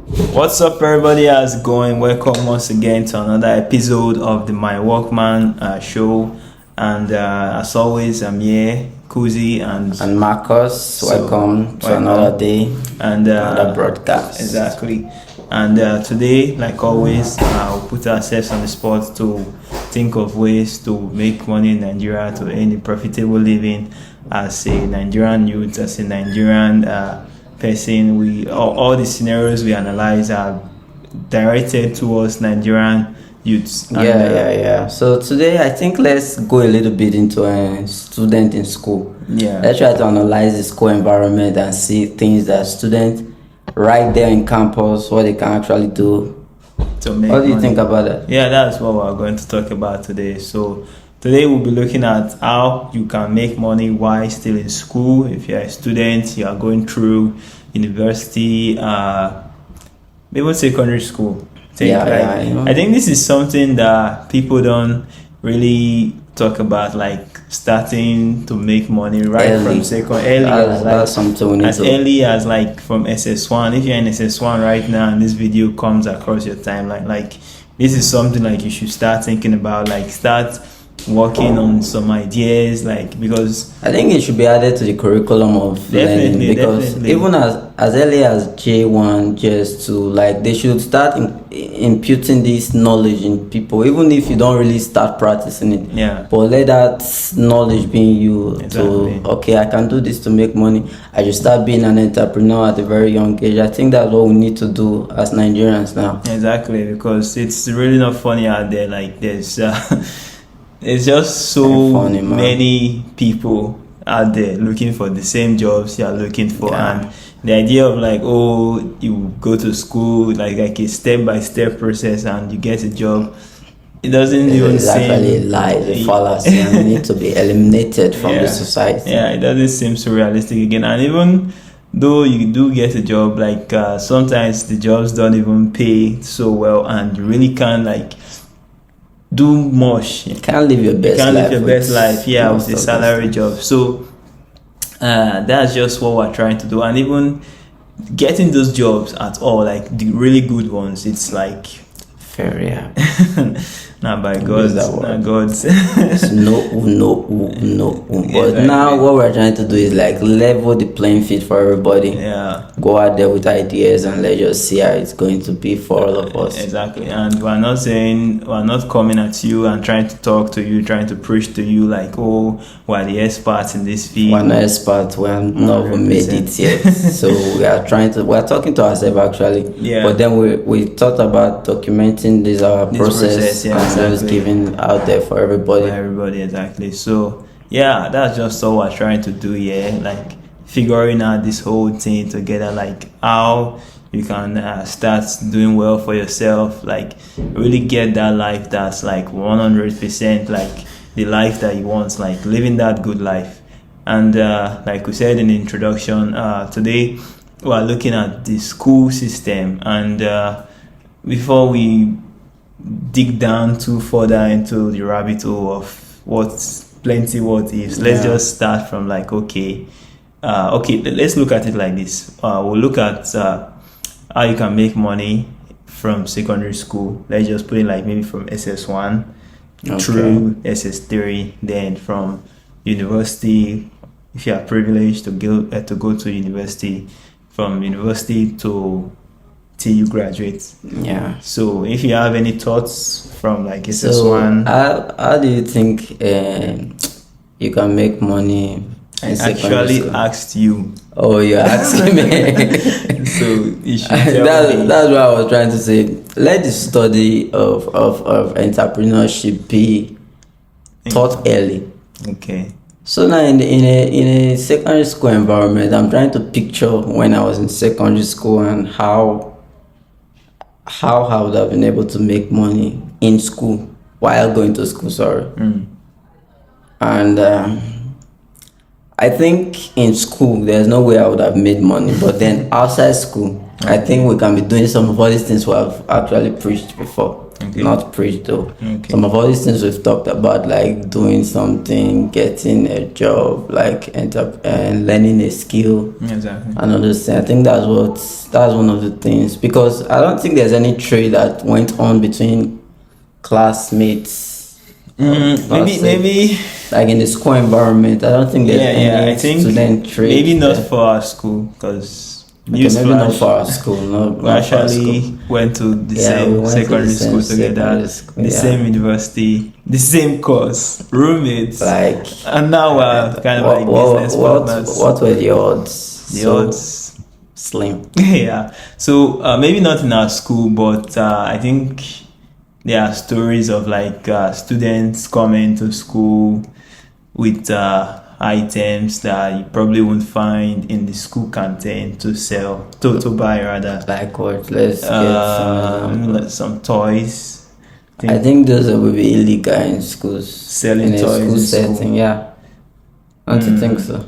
What's up, everybody? How's it going? Welcome once again to another episode of the My Workman show. And as always, I'm here, Kuzi and Marcus. Welcome to another day and another broadcast. Exactly. And today, like always, we'll put ourselves on the spot to think of ways to make money in Nigeria, to earn a profitable living as a Nigerian youth, as a Nigerian person. We all the scenarios we analyze are directed towards Nigerian youths. Yeah. So today I think let's go a little bit into a student in school. Yeah. Let's try to analyze the school environment and see things that students right there in campus, what they can actually do. What do you think about that? Yeah, that's what we're going to talk about today. So today we'll be looking at how you can make money while still in school. If you're a student, you are going through university, maybe secondary school. I think this is something that people don't really talk about, like starting to make money early. That's something we need as early as like from SS1. If you're in SS1 right now and this video comes across your timeline, like this is something like you should start thinking about, like start working on some ideas, like, because I think it should be added to the curriculum of learning, because even as early as J1, just to like they should start imputing this knowledge in people, even if you don't really start practicing it. Yeah, but let that knowledge be in you. Exactly. To okay, I can do this to make money. I should start being an entrepreneur at a very young age. I think that's what we need to do as Nigerians now. Exactly, because it's really not funny out there. Like there's it's just so funny, many people out there looking for the same jobs you're looking for. Yeah. And the idea of like, oh, you go to school, like a step-by-step process and you get a job, it doesn't even seem... It's actually a lie, a fallacy, and it needs to be eliminated from the society. Yeah, it doesn't seem so realistic again. And even though you do get a job, like sometimes the jobs don't even pay so well and you really can't like do much. You can't live your best life with a salary job. So that's just what we're trying to do. And even getting those jobs at all, like the really good ones, it's like very not by God's, not God's. no. But now what we're trying to do is like level the playing field for everybody. Yeah. Go out there with ideas and let's just see how it's going to be for all of us. Exactly. And we're not coming at you and trying to talk to you, trying to preach to you like, oh, we're the experts in this field. We're not experts. We're not even made it yet. So we're talking to ourselves actually. Yeah. But then we thought about documenting this process and just giving out there for everybody. Exactly. So yeah, that's just all we're trying to do here, like figuring out this whole thing together, like how you can start doing well for yourself, like really get that life that's like 100% like the life that you want, like living that good life. And like we said in the introduction, today we're looking at the school system. And before we dig down too further into the rabbit hole of what ifs, let's just start from like okay, let's look at it like this. We'll look at how you can make money from secondary school. Let's just put it like maybe from SS1 through SS3, then from university, if you are privileged to go to university, from university till you graduate. Yeah. So if you have any thoughts from like SS1, how do you think you can make money? I actually asked you. Oh, you're asking me. So you should tell me. That's what I was trying to say. Let the study of entrepreneurship be taught early. Okay. So now in a secondary school environment, I'm trying to picture when I was in secondary school and how I would have been able to make money in school while going to school. And I think in school there's no way I would have made money, but then outside school I think we can be doing some of all these things we have actually preached before. Okay. not preach though. Okay. Some of all these things we've talked about, like doing something, getting a job, like and learning a skill, Exactly. and understand. I think that's one of the things, because I don't think there's any trade that went on between classmates. Maybe Like in the school environment, I don't think there's any I think student trade. maybe not there. for our school, because Okay, maybe not for our school. we Not for our school. actually went to the We same went to secondary the same school together, secondary school, the yeah. same university, the same course, roommates, Like, and now we're kind of like business partners. what were the odds? The So odds, slim. yeah. So maybe not in our school, but I think there are stories of like students coming to school with items that you probably won't find in the school canteen to sell, to buy rather. Like what? Let's get Like some toys. I think those will be illegal in schools. Selling in a toys school in setting, school. yeah. Don't you think so?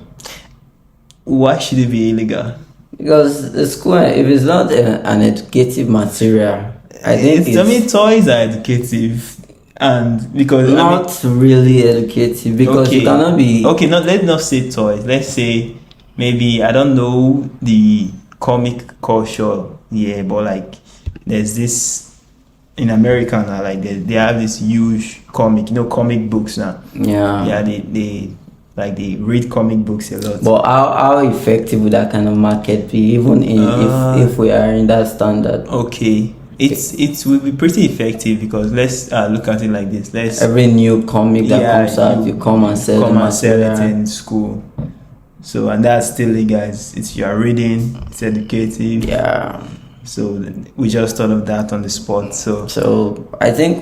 Why should it be illegal? Because the school, if it's not an educative material, I think I mean, toys are educative, and because not really educative, because you cannot be okay. Let's not say toys. Let's say maybe, I don't know the comic culture, yeah, but like there's this in America now, like they have this huge comic, comic books now. yeah. They read comic books a lot. But how effective would that kind of market be, even if we are in that standard? Okay, it will be pretty effective, because let's look at it like this. Every new comic that comes out, you come and sell it in school. So, and that's still legal. It's you are reading, it's educative. Yeah. So we just thought of that on the spot. So I think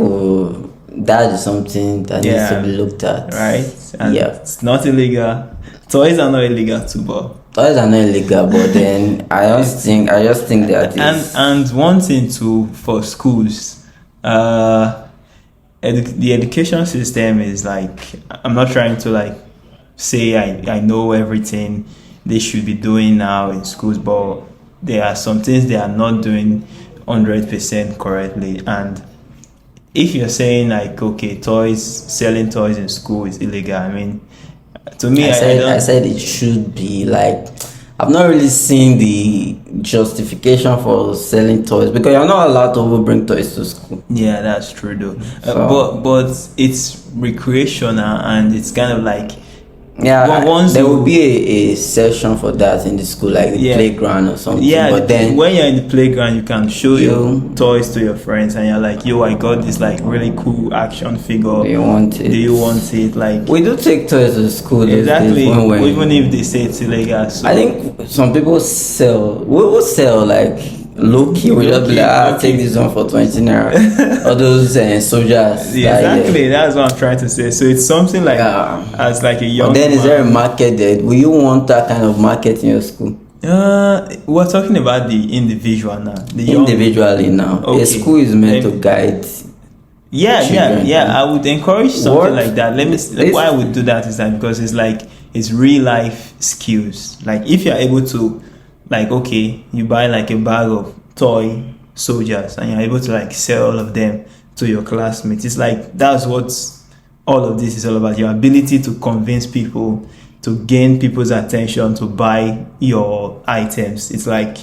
that is something that needs to be looked at. Right? And yeah. It's not illegal. Toys are not illegal too, but toys are not illegal, but then I just think that and one thing too for schools, the education system is like, I'm not trying to like say I know everything they should be doing now in schools, but there are some things they are not doing 100% correctly. And if you're saying like, okay, selling toys in school is illegal, I mean, to me, I said it should be. Like, I've not really seen the justification for selling toys, because you're not allowed to bring toys to school. Yeah, that's true though. But it's recreational, and it's kind of like, there will be a session for that in the school, like the playground or something. Yeah, but then when you're in the playground, you can show your toys to your friends, and you're like, yo, I got this like really cool action figure. Do you want it? Like, we do take toys to school. Exactly. Even if they say it's illegal. So I think some people sell. We will sell like low key. We just be like, I'll take this one for 20 naira. All those soldiers. Yeah, exactly. That's what I'm trying to say. So it's something like as like a young. But then is there a market there? Will you want that kind of market in your school? We're talking about the individual now. Individually now. Okay. A school is meant to guide. Yeah. I would encourage something like that. Why I would do that is that because it's real life skills. Like, if you're able to, like, okay, you buy like a bag of toy soldiers and you're able to like sell all of them to your classmates. It's like, that's what all of this is all about. Your ability to convince people, to gain people's attention, to buy your items. It's like,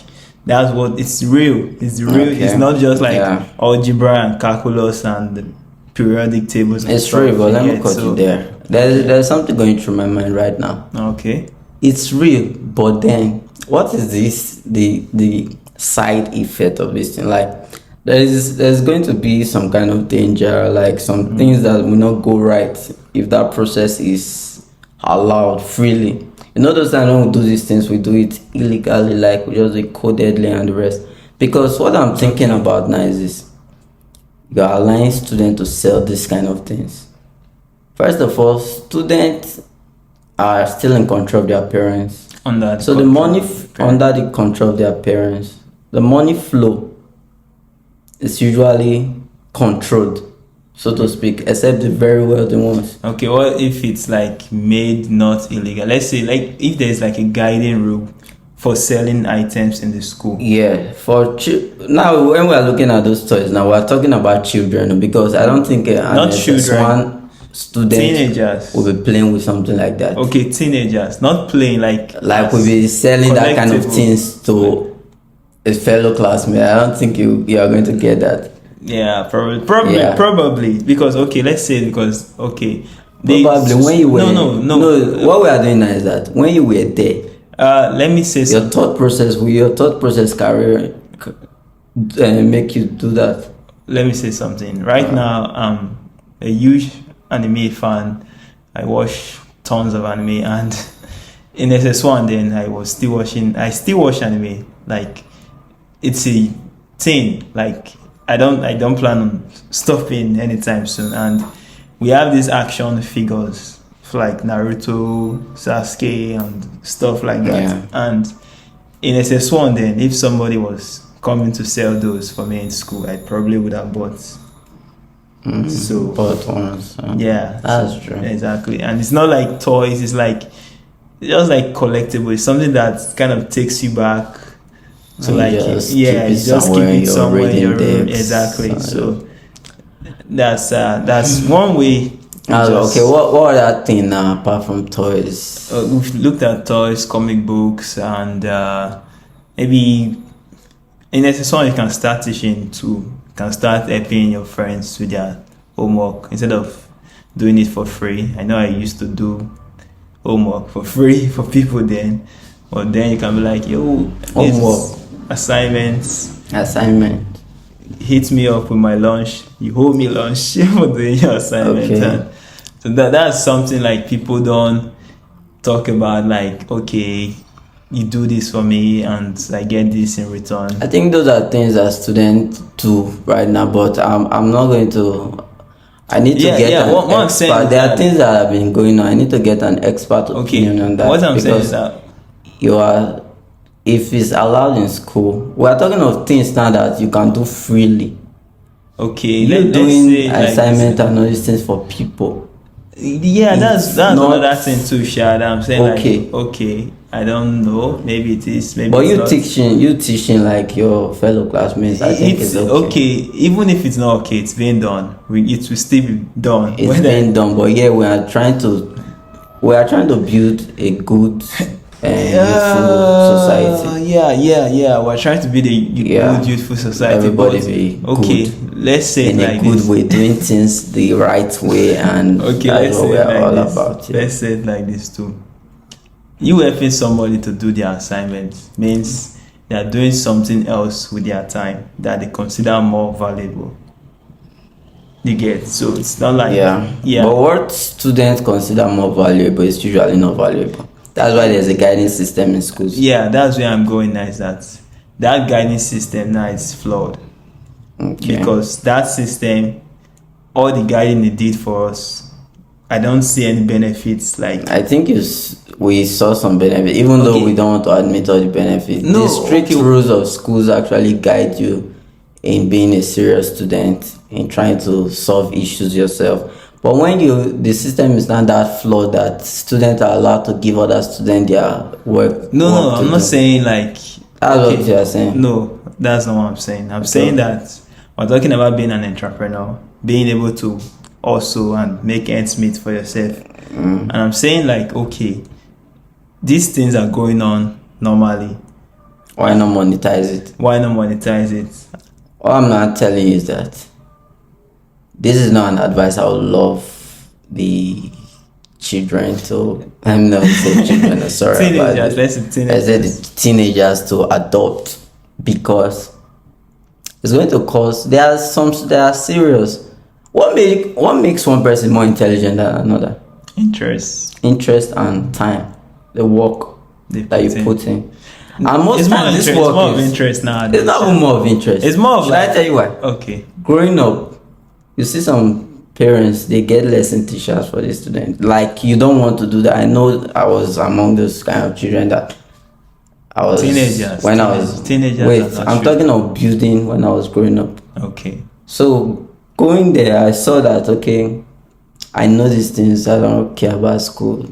that's what it's real. It's real. Okay. It's not just like algebra and calculus and the periodic tables. It's true, but let me cut you there. There's something going through my mind right now. Okay. It's real, but then what is this? The side effect of this thing? Like, there's going to be some kind of danger, like some things that will not go right if that process is allowed freely. You know, those times when we do these things, we do it illegally, like we just do it codedly and the rest. Because what I'm thinking about now is this: you're allowing students to sell this kind of things. First of all, students are still in control of their parents. Under the control of their parents, the money flow is usually controlled, so to speak, except the very wealthy ones. Okay, what if it's like made not illegal? Let's say, like, if there's like a guiding rule for selling items in the school. Yeah, now when we are looking at those toys, now we are talking about children because I don't think Not children. one student Teenagers. will be playing with something like that. Okay, teenagers, not playing like We'll be selling that kind of collectible. things to a fellow classmate. I don't think you are going to get that. Yeah, probably because let's say because Probably when you were no. What we are doing now is that when you were there, let me say your thought process career make you do that. Let me say something. Right now, I'm a huge anime fan. I watch tons of anime, and in SS1, then I still watch anime. Like, it's a thing. Like, I don't plan on stopping anytime soon. And we have these action figures like Naruto, Sasuke, and stuff like that. Yeah. And in SS1, then if somebody was coming to sell those for me in school, I probably would have bought. So Bought ones. yeah, That's true. exactly. And it's not like toys. It's just like collectible. It's something that kind of takes you back to And you just keep it somewhere in your room. depths. Exactly. So that's one way. Okay, what other thing now apart from toys? We've looked at toys, comic books, and maybe in SS1 you can start teaching too. You can start helping your friends with their homework instead of doing it for free. I know I used to do homework for free for people then, but then you can be like, yo, Homework. Assignment. Hit me up with my lunch. You hold me lunch for doing your assignment. Okay. And so that's something like people don't talk about. Like, okay, you do this for me and I get this in return. I think those are things that students do right now, but I'm not going to. I need to get an what I'm saying expert. is There are that- things that have been going on. I need to get an expert opinion on that. What I'm saying is that if it's allowed in school, we are talking of things now that you can do freely. okay, You're let's doing say like assignment and all these things for people. Yeah, that's not- another thing too, Shad. I'm saying Okay. okay, I don't know. Maybe it is. Maybe But it's you not. teaching like your fellow classmates, I think It's it's okay. Even if it's not okay, it's being done. It will still be done. It's Whether- being done, but yeah, we are trying to build a good youthful society. Yeah. We're trying to build a good youthful society. Everybody but, be okay. good Let's say in it a like good this. way, doing things the right way, and Okay, that's let's what say we it are like all this. about. Yeah. Let's say it like this too. You helping somebody to do their assignment means they are doing something else with their time that they consider more valuable. You get, so it's not like Yeah. But what students consider more valuable is usually not valuable. That's why there's a guidance system in schools. Yeah, that's where I'm going now. Is that guidance system now is flawed. Okay. Because that system, all the guiding it did for us, I don't see any benefits. Like, I think we saw some benefit, even though Okay. we don't want to admit all the benefits. No, The strict okay. rules of schools actually guide you in being a serious student, in trying to solve issues yourself. But when the system is not that flawed that students are allowed to give other students their work. no, work to I'm not do. saying like. That's what you are saying. No, that's not what I'm saying. I'm saying that we're talking about being an entrepreneur, being able to also and make ends meet for yourself. And I'm saying like, okay, these things are going on normally. Why not monetize it? Why not monetize it? What I'm not telling you is that this is not an advice I would love the children to. I'm not saying children. Sorry about Teenagers, it. let's say I teenagers. said the teenagers to adopt because it's going to cause. There are serious. What makes one person more intelligent than another? Interest and time, the work that you put in. And most It's more times this interest- work more of is interest nowadays. It's not even more of interest. It's more of Should I like- tell you why? Okay. Growing up, you see some parents, they get lesson teachers for the students. Like, you don't want to do that. I know I was among those kind of children that I was Teenagers. when I was Teenagers Wait, are not I'm sure. talking of building when I was growing up. Okay. So going there, I saw that okay, I know these things. I don't care about school.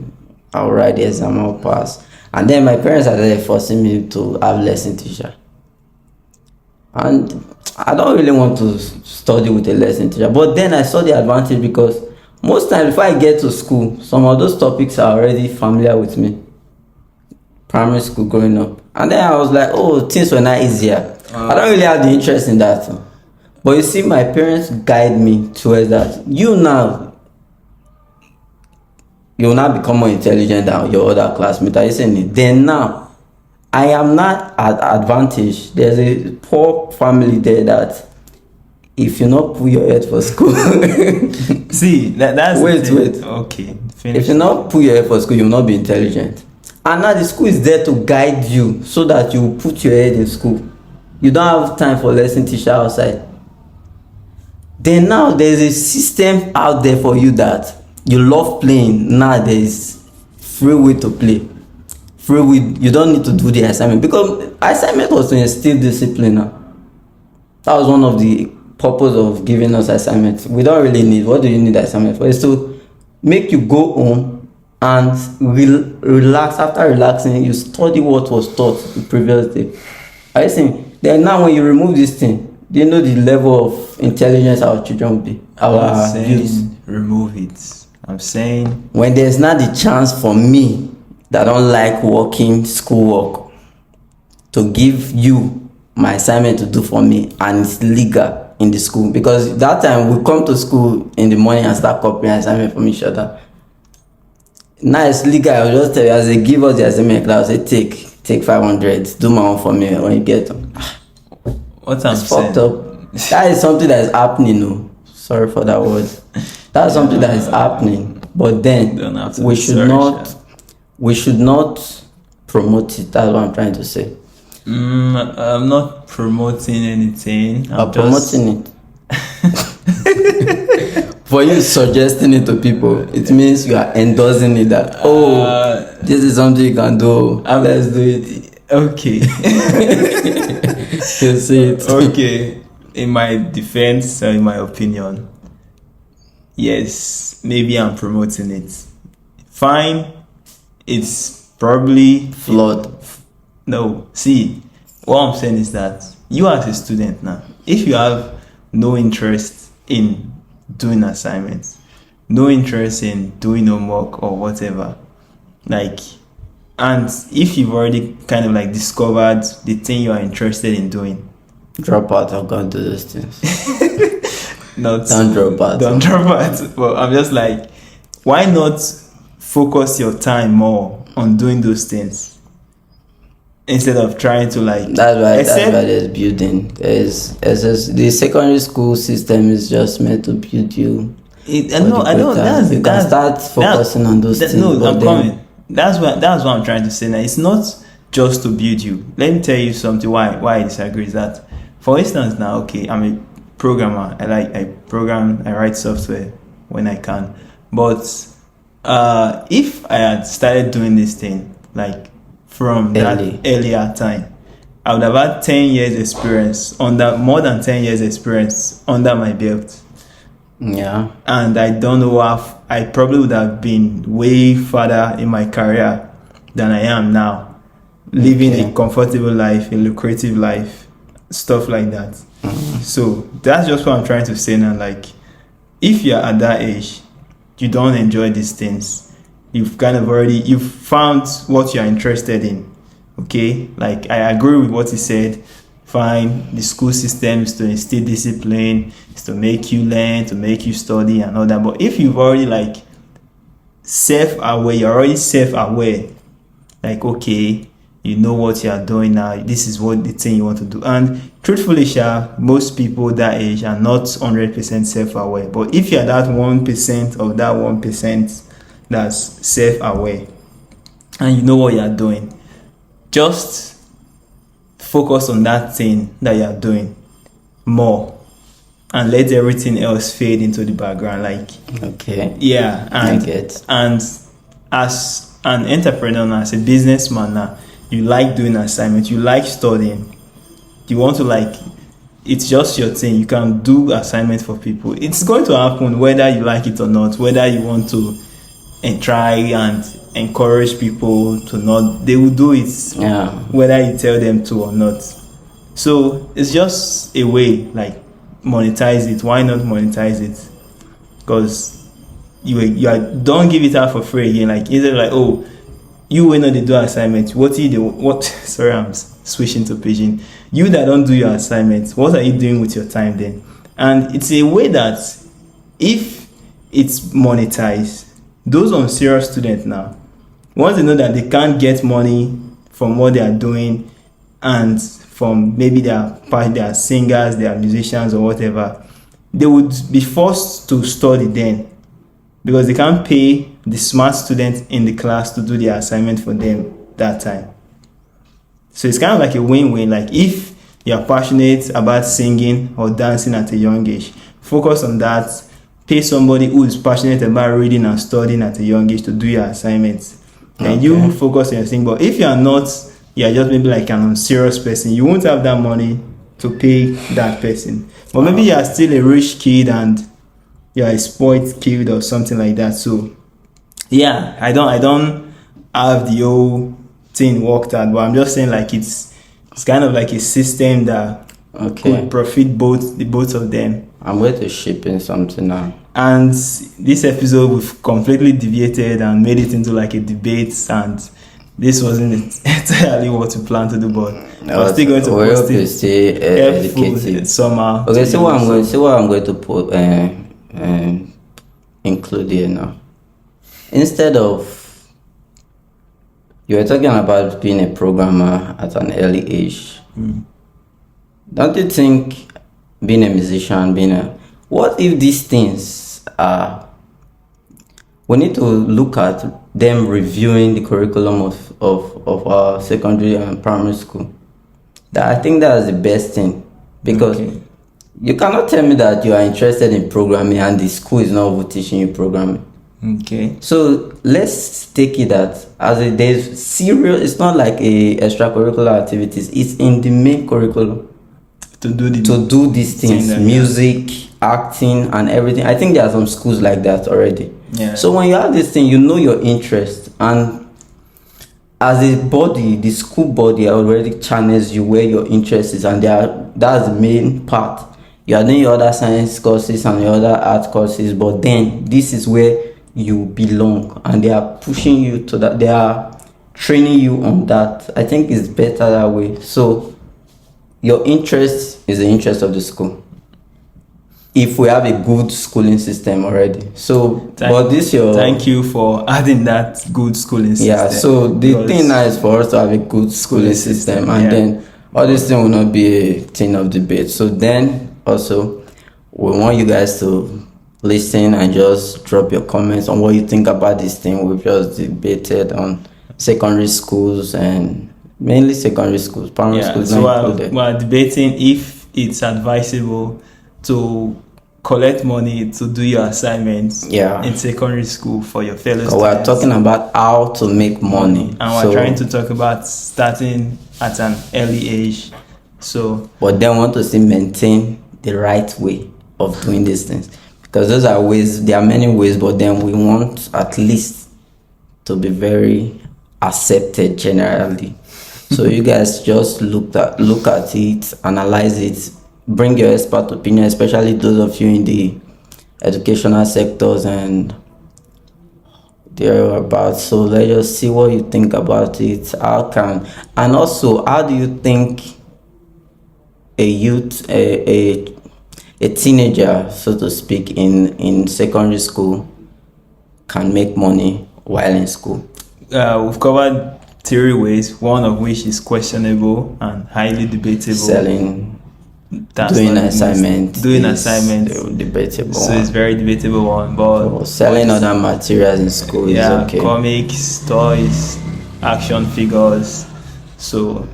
I'll write the exam. I'll pass. And then my parents are there forcing me to have lesson teacher. And I don't really want to study with a lesson teacher. But then I saw the advantage because most times before I get to school, some of those topics are already familiar with me. Primary school growing up. And then I was like, oh, things were not easier. I don't really have the interest in that. But you see, my parents guide me towards that. You will now become more intelligent than your other classmates. Are you saying it? Then now, I am not at advantage. There's a poor family there that if you not put your head for school. See, that's wait. Okay. Finish. If you not put your head for school, you will not be intelligent. And now the school is there to guide you so that you put your head in school. You don't have time for lesson teacher outside. Then now there's a system out there for you that you love playing. Now there's free way to play. Free way. You don't need to do the assignment because assignment was to instill discipline. That was one of the purpose of giving us assignments. We don't really need. What do you need assignment for? It's to make you go home and relax. After relaxing, you study what was taught the previous day. Are you saying? Then now when you remove this thing, do you know the level of intelligence our children will be? Our youth. Remove it. I'm saying when there's not the chance for me that don't like working schoolwork to give you my assignment to do for me, and it's legal in the school, because that time we come to school in the morning and start copying assignment from each other. Now it's legal. I'll just tell you, as they give us the assignment class, say take 500, do my own for me when you get them. What I'm saying, fucked up. That is something that is happening. No, sorry for that word. That's something that is happening. But then we should not promote it. That's what I'm trying to say. I'm not promoting anything. I'm promoting it. For you suggesting it to people, it means you are endorsing it. That this is something you can do. Let's do it. Okay. You see it. Okay. In my defense, in my opinion, yes, maybe I'm promoting it. Fine. It's probably flawed. No. See, what I'm saying is that you as a student now, if you have no interest in doing assignments, no interest in doing homework or whatever, and if you've already kind of discovered the thing you are interested in doing, drop out. I'm going to do those things. Don't drop out. Don't drop out. But I'm just why not focus your time more on doing those things instead of trying to That's why there's building. The secondary school system is just meant to build you. I know. You can start focusing on those things. No, I'm coming. That's what I'm trying to say now. It's not just to build you. Let me tell you something why I disagree is that, for instance, now, okay, I'm a programmer. I program, I write software when I can. But if I had started doing this thing from that earlier time, I would have had 10 years experience more than 10 years experience under my belt. Yeah. And I don't know I probably would have been way further in my career than I am now, living a comfortable life, a lucrative life, stuff like that. Mm-hmm. So that's just what I'm trying to say now. If you're at that age, you don't enjoy these things, you've found what you're interested in. Okay, I agree with what he said. Fine, the school system is to instill discipline, is to make you learn, to make you study and all that. But if you've already you're already self-aware, okay, you know what you are doing now, this is what the thing you want to do. And truthfully, most people that age are not 100% self-aware. But if you're that 1% of that 1% that's self-aware and you know what you're doing, just focus on that thing that you're doing more and let everything else fade into the background. Okay. Yeah. And as an entrepreneur, as a businessman now, you like doing assignments, you like studying, you want to it's just your thing. You can do assignments for people. It's going to happen whether you like it or not, whether you want to and try and encourage people to not, they will do it, Yeah. whether you tell them to or not. So it's just a way, like, monetize it. Why not monetize it? Because don't give it out for free again. Like, either like, oh, you will not do assignment. What you do? What? Sorry, I'm switching to pidgin. You that don't do your assignments, what are you doing with your time then? And it's a way that if it's monetized, those unserious students now, once they know that they can't get money from what they are doing and from maybe their singers, their musicians or whatever, they would be forced to study then, because they can't pay the smart students in the class to do their assignment for them that time. So it's kind of like a win-win. Like, if you're passionate about singing or dancing at a young age, focus on that. Pay somebody who is passionate about reading and studying at a young age to do your assignments. And you focus on your thing. But if you're not, you're just maybe like an unserious person, you won't have that money to pay that person. But maybe you're still a rich kid and you're a spoiled kid or something like that. So yeah, I don't have the whole thing worked out, but I'm just saying, like, it's kind of like a system that could profit both of them. I'm going to ship in something now. And this episode, we've completely deviated and made it into like a debate, and this wasn't entirely what we planned to do, but I'm still going to post it. Stay educated somehow. Okay, so what I'm going to put include here now. Instead of, you were talking about being a programmer at an early age. Don't you think being a musician, what if these things are, we need to look at them reviewing the curriculum of our secondary and primary school. I think that's the best thing, because you cannot tell me that you are interested in programming and the school is not teaching you programming. Okay. So let's take it that there's serious, it's not like a extracurricular activities, it's in the main curriculum. To do these things, music, acting, and everything. I think there are some schools like that already. Yeah. So when you have this thing, you know your interest, and as a body, the school body already channels you where your interest is, and that's the main part. You are doing your other science courses and your other art courses, but then this is where you belong, and they are pushing you to that. They are training you on that. I think it's better that way. So your interest is the interest of the school, if we have a good schooling system already. So thank you for adding that good schooling system. Yeah, so the thing now is for us to have a good schooling system, and then all this thing will not be a thing of debate. So then also we want you guys to listen and just drop your comments on what you think about this thing we've just debated on secondary schools, and mainly secondary schools. Primary schools not included. We're debating if it's advisable to collect money to do your assignments in secondary school for your fellow students. We're talking about how to make money. And we're trying to talk about starting at an early age. But then we want to still maintain the right way of doing these things. Because those are ways, there are many ways, but then we want at least to be very accepted generally. So you guys just look at it, analyze it, bring your expert opinion, especially those of you in the educational sectors and thereabouts. So let's just see what you think about it. And also, how do you think a youth, a teenager, so to speak, in secondary school can make money while in school? We've covered 3 ways, one of which is questionable and highly debatable. Selling, doing assignments, debatable. So it's very debatable one, but selling other materials in school is okay. Comics, toys, action figures. So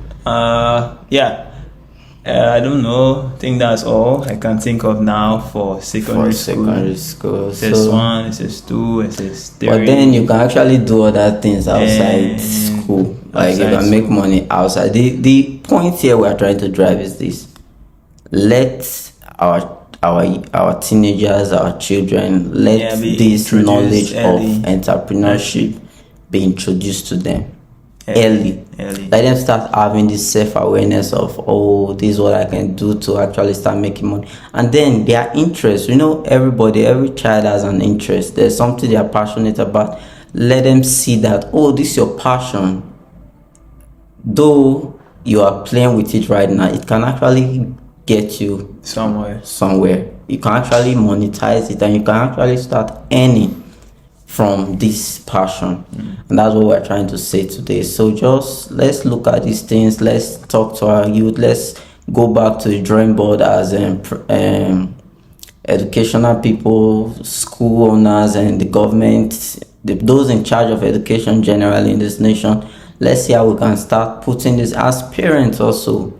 I don't know. I think that's all I can think of now for secondary school. SS1, SS2, SS3. But then you can actually do other things outside school. Like you can make money outside. The point here we are trying to drive is this: let our teenagers, our children, let be this introduced knowledge early. of entrepreneurship be introduced to them early. Let them start having this self-awareness of, oh, this is what I can do to actually start making money. And then their interest, every child has an interest. There's something they are passionate about. Let them see that, oh, this is your passion. Though you are playing with it right now, it can actually get you somewhere. You can actually monetize it, and you can actually start earning from this passion. And that's what we're trying to say today. So just let's look at these things. Let's talk to our youth. Let's go back to the drawing board as educational people, school owners, and the government, those in charge of education generally in this nation. Let's see how we can start putting this as parents also.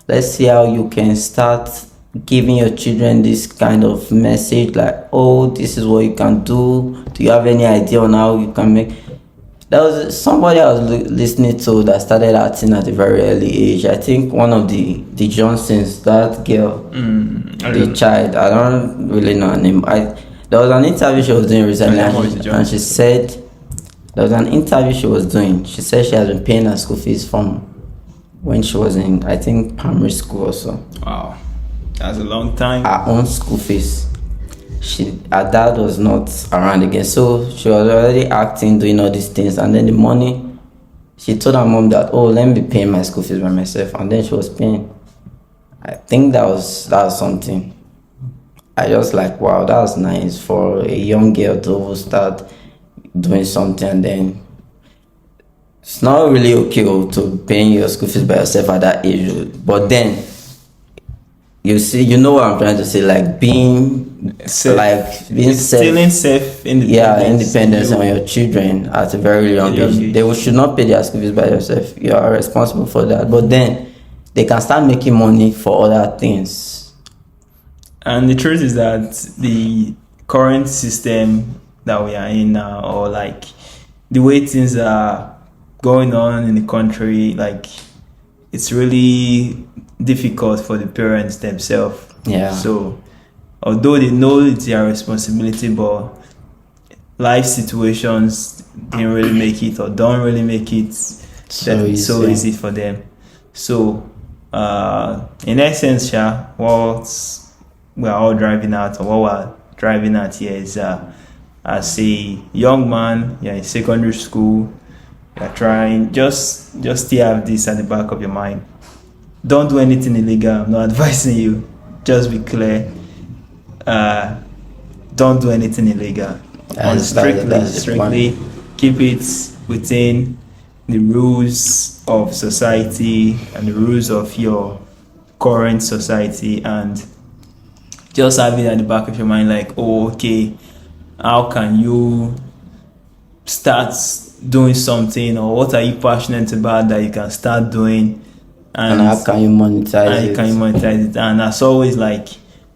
Let's see how you can start giving your children this kind of message, like, oh, this is what you can do. Do you have any idea on how you can make? There was somebody I was listening to that started acting at a very early age. I think one of the Johnsons, that girl, the child, I don't really know her name. There was an interview she was doing recently, and she said, there was an interview she was doing. She said she has been paying her school fees from when she was in, I think, primary school or so. Wow. That's a long time. Her own school fees. Her dad was not around again, so she was already acting, doing all these things, and then the money, she told her mom that, oh, let me be paying my school fees by myself, and then she was paying. I think that was something. I just like, wow, that was nice for a young girl to start doing something, and then it's not really okay to paying your school fees by yourself at that age, but then you see, what I'm trying to say, like being safe, instilling self-independence. Yeah, independence on your children at a very young age. They should not pay their school fees by yourself. You are responsible for that. But then they can start making money for other things. And the truth is that the current system that we are in now, or like the way things are going on in the country, like it's really difficult for the parents themselves. Yeah. So although they know it's their responsibility, but life situations didn't really make it, or don't really make it so easy for them. So in essence, what we're all driving at, or what we're driving at here is as a young man, you're in secondary school, you're trying, just still have this at the back of your mind. Don't do anything illegal. I'm not advising you. Just be clear. Don't do anything illegal. And strictly keep it within the rules of society and the rules of your current society, and just have it at the back of your mind, like, oh, okay, how can you start doing something, or what are you passionate about that you can start doing, and how can you monetize it? And as always, like,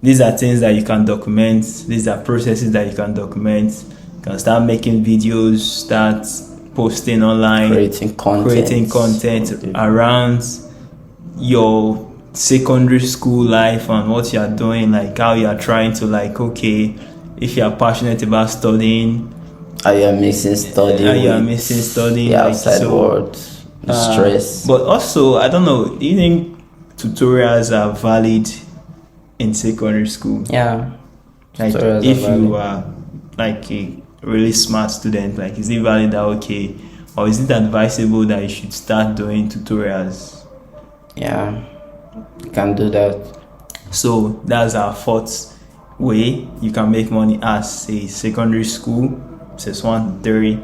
these are things that you can document. These are processes that you can document. You can start making videos, start posting online, creating content around your secondary school life and what you are doing, like how you are trying to, like, okay, if you are passionate about studying, how you are missing studying, the outside world, stress. But also, I don't know, do you think tutorials are valid in secondary school? Yeah. Like, if you are like a really smart student, like, is it valid that, okay, or is it advisable that you should start doing tutorials? Yeah, you can do that. So that's our fourth way you can make money as a secondary school. Says 1 to 3,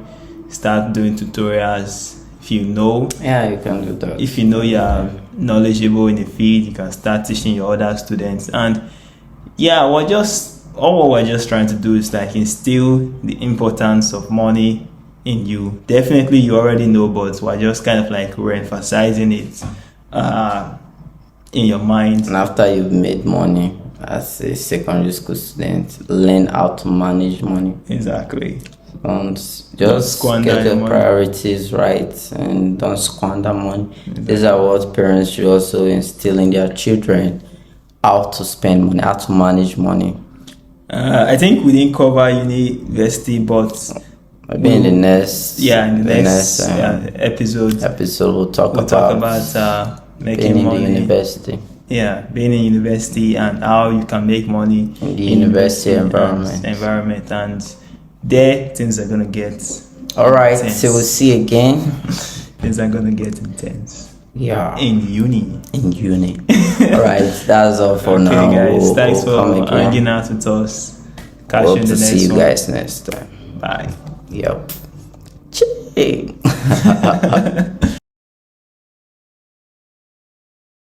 start doing tutorials. If you know, you can do that. If you know you're knowledgeable in the field, you can start teaching your other students. And what we're just trying to do is, like, instill the importance of money in you. Definitely you already know, but we're just kind of like re-emphasizing it in your mind. And after you've made money as a secondary school student, learn how to manage money. Exactly. Don't just get your priorities right, and don't squander money. Exactly. These are what parents should also instill in their children. how to spend money, how to manage money. I think we didn't cover university, but Maybe in the next in the next episode we'll talk about making being in money. the university. Yeah, being in university and how you can make money In the university environment. And there things are gonna get all right intense. So we'll see again. Things are gonna get intense. Yeah, in uni. All right, that's all for now. Guys, thanks we'll for hanging out with us. Catch Hope you in the to next see you one. guys next time. Bye. Yep. Chee.